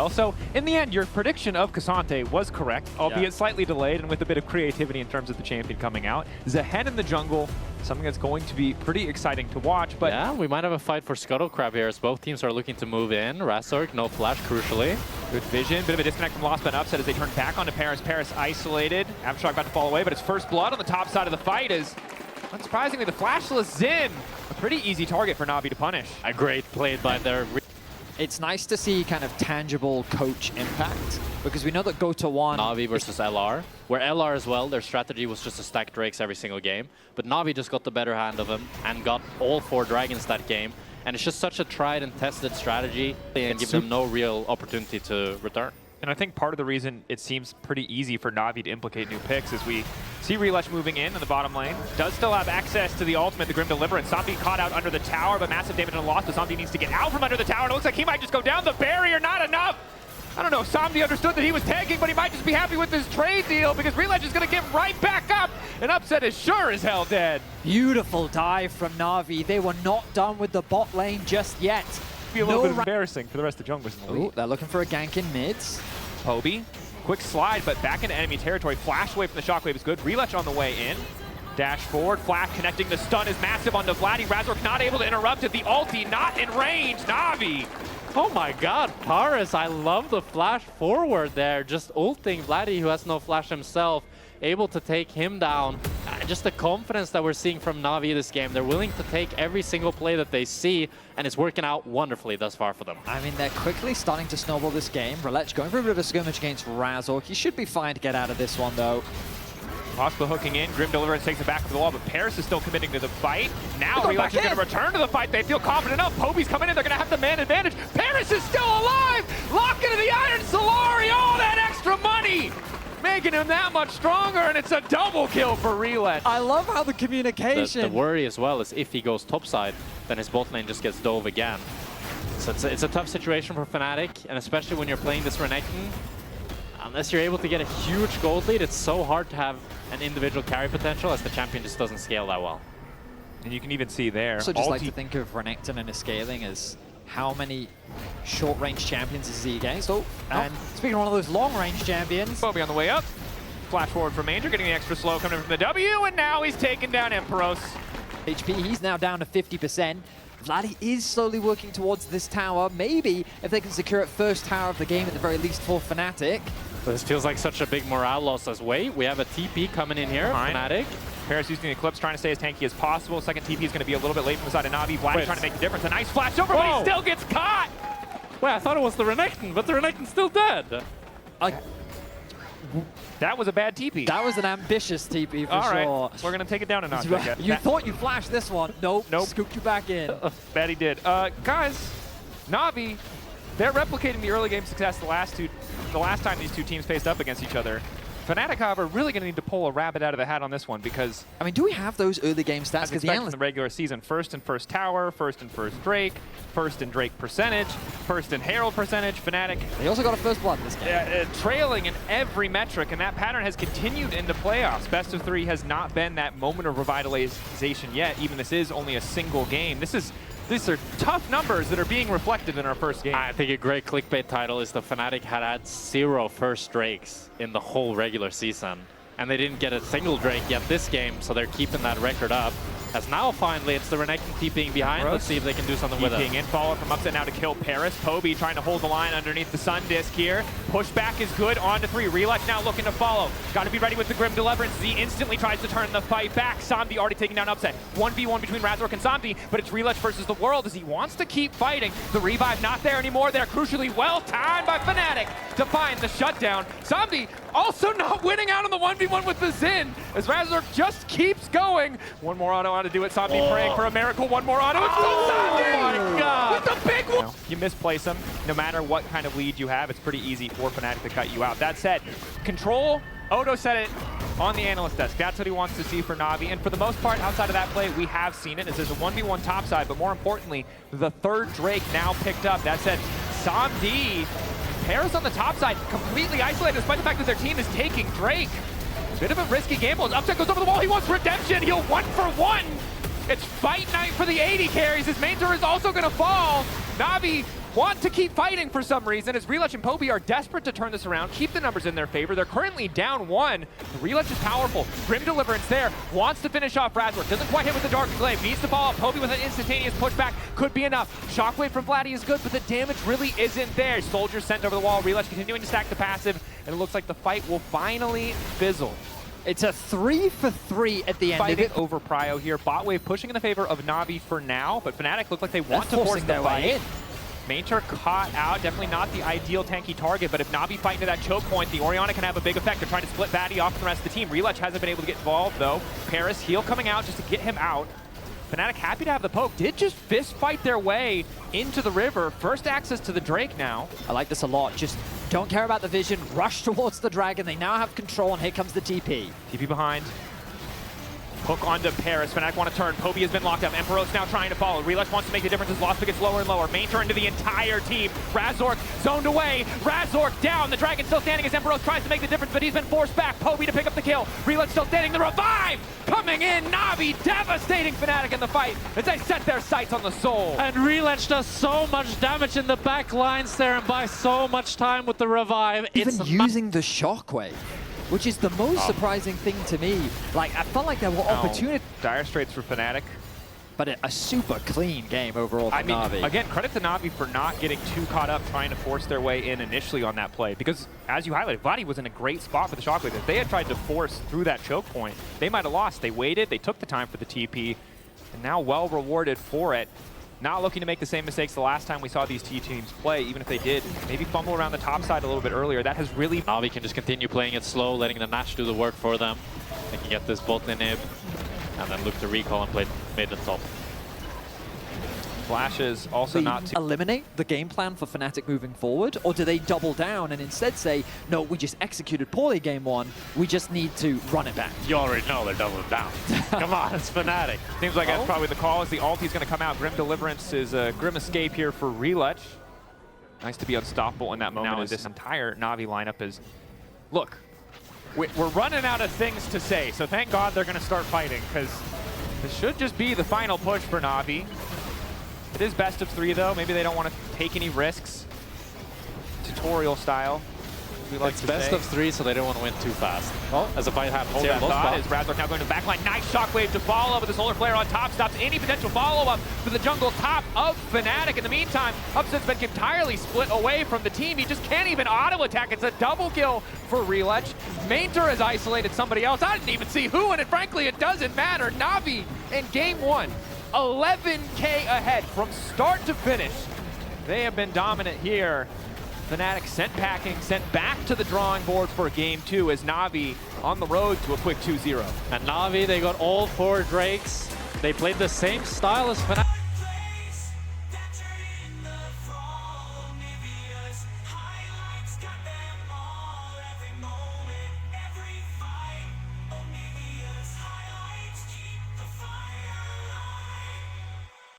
Also, in the end, your prediction of Cassante was correct, albeit slightly delayed and with a bit of creativity in terms of the champion coming out. Zehen in the jungle, something that's going to be pretty exciting to watch. But yeah, we might have a fight for Scuttle Crab here as both teams are looking to move in. Razork, no flash, crucially. Good vision, bit of a disconnect from Lospa and upset as they turn back onto Parus. Parus isolated. Aftershock about to fall away, but it's first blood on the top side of the fight is, unsurprisingly, the flashless Xin. A pretty easy target for Navi to punish. A great play by their... It's nice to see kind of tangible coach impact, because we know that Go to one... NAVI versus LR, where LR as well, their strategy was just to stack Drakes every single game. But NAVI just got the better hand of him and got all 4 Dragons that game. And it's just such a tried and tested strategy and give them no real opportunity to return. And I think part of the reason it seems pretty easy for Navi to implicate new picks is we see Rhilech moving in the bottom lane. Does still have access to the ultimate, the Grim Deliverance. Zombie caught out under the tower, but massive damage and loss. But Zombie needs to get out from under the tower. And it looks like he might just go down the barrier. Not enough. I don't know, Zombie understood that he was tanking, but he might just be happy with this trade deal because Rhilech is going to get right back up. And Upset is sure as hell dead. Beautiful dive from Navi. They were not done with the bot lane just yet. Be a little bit embarrassing for the rest of the junglers in the league. They're looking for a gank in mids. Poby, quick slide, but back into enemy territory. Flash away from the shockwave is good. Rhilech on the way in. Dash forward, flash connecting. The stun is massive onto Vladi. Razork not able to interrupt it. The ulti not in range. Navi. Oh my god, Parus, I love the flash forward there. Just ulting Vladi, who has no flash himself, able to take him down. Just the confidence that we're seeing from Navi this game. They're willing to take every single play that they see, and it's working out wonderfully thus far for them. I mean, they're quickly starting to snowball this game. Rhilech going for a bit of a skirmish against Razork. He should be fine to get out of this one, though. Lospa hooking in. Grim Deliverance takes it back to the wall, but Parus is still committing to the fight. Now Rhilech is going to return to the fight. They feel confident enough. Poby's coming in. They're going to have the man advantage. Parus is still alive. Lock into the Iron Solari. All that extra money, making him that much stronger, and it's a double kill for Rhilech. I love how the communication... The worry as well is if he goes topside, then his bot lane just gets dove again. So it's a tough situation for Fnatic, and especially when you're playing this Renekton. Unless you're able to get a huge gold lead, it's so hard to have an individual carry potential as the champion just doesn't scale that well. And you can even see there. So just like to think of Renekton and his scaling as how many short-range champions is he against? Oh, and speaking of one of those long-range champions. Poby on the way up. Flash forward from Maynter, getting the extra slow coming from the W, and now he's taking down Empyros. HP, he's now down to 50%. Vladi is slowly working towards this tower. Maybe if they can secure it first tower of the game at the very least for Fnatic. This feels like such a big morale loss as wait. We have a TP coming in here, Fnatic. Parus using the Eclipse, trying to stay as tanky as possible. Second TP is going to be a little bit late from the side of Navi. Vladi trying to make the difference. A nice flash over, but he still gets caught! Wait, I thought it was the Renekton, but the Renekton's still dead. That was a bad TP. That was an ambitious TP for sure. All right, we're going to take it down a notch. You thought you flashed this one. Nope. Scooped you back in. Bad he did. Guys, Navi, they're replicating the early game success the last time these two teams faced up against each other. Fnatic, however, really going to need to pull a rabbit out of the hat on this one because... I mean, do we have those early game stats? As expected in the regular season, first in first tower, first in first Drake, first in Drake percentage, first in Herald percentage, Fnatic... They also got a first blood in this game. Trailing in every metric, and that pattern has continued into playoffs. Best of 3 has not been that moment of revitalization yet, even this is only a single game. These are tough numbers that are being reflected in our first game. I think a great clickbait title is the Fnatic had 0 first Drakes in the whole regular season. And they didn't get a single Drake yet this game, so they're keeping that record up. As now finally it's the Renekton TPing behind. Let's see if they can do something with it. TPing in, follow from Upset now to kill Parus. Poby trying to hold the line underneath the Sun Disc here. Pushback is good, on to 3. Rhilech now looking to follow. Got to be ready with the Grim Deliverance. Z instantly tries to turn the fight back. Zombie already taking down Upset. 1v1 between Razork and Zombie, but it's Rhilech versus the world as he wants to keep fighting. The revive not there anymore. They're crucially well timed by Fnatic to find the shutdown. Zombie also not winning out on the 1v1 with the Xin as Razork just keeps going. One more auto on to do it. Zombie praying for a miracle. One more auto. It's still Zombie! Oh my God! With the big one! You misplace them. No matter what kind of lead you have, it's pretty easy for Fnatic to cut you out. That said, control, Odo said it on the analyst desk. That's what he wants to see for Navi. And for the most part, outside of that play, we have seen it as there's a 1v1 topside, but more importantly, the third Drake now picked up. That said, Zombie, Parus on the top side, completely isolated despite the fact that their team is taking Drake. Bit of a risky gamble. As Upset goes over the wall, he wants redemption. He'll 1-for-1. It's fight night for the 80 carries as Maynter is also going to fall. Navi want to keep fighting for some reason, as Rhilech and Poby are desperate to turn this around, keep the numbers in their favor. They're currently down 1. Rhilech is powerful. Grim Deliverance there, wants to finish off Razork. Doesn't quite hit with the Dark Glaive, needs to follow up. Poby with an instantaneous pushback could be enough. Shockwave from Vladi is good, but the damage really isn't there. Soldier sent over the wall. Rhilech continuing to stack the passive, and it looks like the fight will finally fizzle. It's a 3-for-3 at the end Fighting of it. over Prio here. Bot wave pushing in the favor of Navi for now, but Fnatic look like they want to force their the way fight. in. Maynter caught out, definitely not the ideal tanky target, but if Navi fight into that choke point, the Orianna can have a big effect. They're trying to split Vladi off from the rest of the team. Rhilech hasn't been able to get involved though. Parus heal coming out just to get him out. Fnatic happy to have the poke, did just fist fight their way into the river. First access to the Drake now. I like this a lot. Just don't care about the vision, rush towards the dragon. They now have control, and here comes the TP. TP behind. Hook onto Parus. Fnatic want to turn. Poby has been locked up. Empyros now trying to follow. Rhilech wants to make the difference as Lospa gets lower and lower. Maynter into the entire team. Razork zoned away. Razork down. The dragon still standing as Empyros tries to make the difference, but he's been forced back. Poby to pick up the kill. Rhilech still standing. The revive coming in. Navi devastating Fnatic in the fight as they set their sights on the soul. And Rhilech does so much damage in the back lines there and buys so much time with the revive. Even using the shockwave, which is the most surprising thing to me. Like, I felt like there were opportunities. Dire straits for Fnatic. But a super clean game overall for Navi. Again, credit to Navi for not getting too caught up trying to force their way in initially on that play. Because, as you highlighted, Vladi was in a great spot for the shockwave. If they had tried to force through that choke point, they might have lost. They waited, they took the time for the TP, and now well rewarded for it. Not looking to make the same mistakes the last time we saw these T teams play, even if they did maybe fumble around the top side a little bit earlier. That has really... Navi can just continue playing it slow, letting the Nash do the work for them. They can get this bolt inhib, and then look to recall and play mid and top. Flashes also not too... eliminate the game plan for Fnatic moving forward, or do they double down and instead say, no, we just executed poorly game 1, we just need to run it back? You already know they're doubling down. Come on, it's Fnatic. Seems like that's probably the call as the ulti's going to come out. Grim Deliverance is a grim escape here for Rhilech. Nice to be unstoppable in that moment as this entire Navi lineup is... Look, we're running out of things to say, so thank God they're going to start fighting, because this should just be the final push for Navi. It is best of 3 though. Maybe they don't want to take any risks. Tutorial style. It's best of 3, so they don't want to win too fast. Oh, as a fight happens here, Lospa is Razork now going to the backline. Nice shockwave to follow, but the solar flare on top stops any potential follow-up for the jungle top of Fnatic. In the meantime, Upset's been entirely split away from the team. He just can't even auto-attack. It's a double kill for Rhilech. Maynter has isolated somebody else. I didn't even see who, and frankly, it doesn't matter. Navi in game 1. 11K ahead from start to finish. They have been dominant here. Fnatic sent packing, sent back to the drawing board for game 2 as Navi on the road to a quick 2-0. And Navi, they got all 4 Drakes. They played the same style as Fnatic.